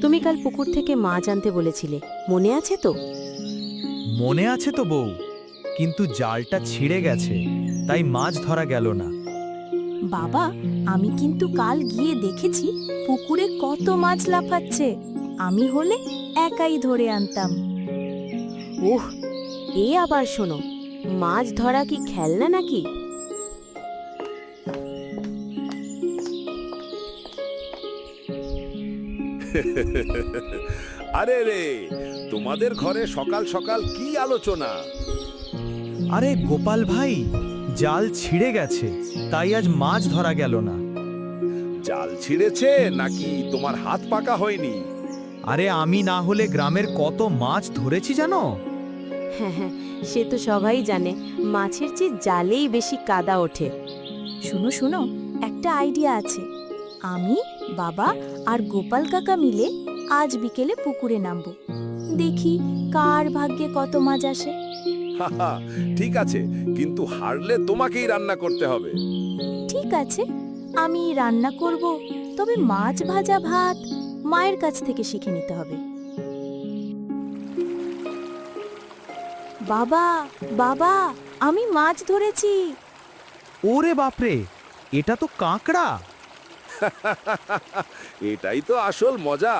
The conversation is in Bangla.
তুমি কাল পুকুর থেকে মাছ আনতে বলেছিলে, মনে আছে তো? মনে আছে তো বউ, কিন্তু জালটা ছিঁড়ে গেছে, তাই মাছ ধরা গেল না। বাবা, আমি কিন্তু কাল গিয়ে দেখেছি পুকুরে কত মাছ লাফাচ্ছে। আমি হলে একাই ধরে আনতাম। ওহ, এ আবার শোনো, মাছ ধরা কি খেলনা নাকি? আরে রে, তোমাদের ঘরে সকাল সকাল কি আলোচনা? আরে গোপাল ভাই, জাল ছিঁড়ে গেছে, তাই আজ মাছ ধরা গেল না। জাল ছিঁড়েছে নাকি তোমার হাত পাকা হয়নি? আরে আমি না হলে গ্রামের কত মাছ ধরেছি জানো? হ্যাঁ হ্যাঁ, সে তো সবাই জানে, মাছের চেয়ে জালেই বেশি কাদা ওঠে। শুনো শুনো, একটা আইডিয়া আছে। আমি, বাবা আর গোপাল কাকা মিলে আজ বিকেলে পুকুরে নামবো। দেখি কার ভাগ্যে কত মাছ আসে। হাহা, ঠিক আছে, কিন্তু হারলে তোমাকেই রান্না করতে হবে। ঠিক আছে, আমি রান্না করব, তবে মাছ ভাজা ভাত মায়ের কাছ থেকে শিখে নিতে হবে। বাবা, বাবা, আমি মাছ ধরেছি। ওরে বাপরে, এটা তো কাঁকড়া। এটাই তো আসল মজা।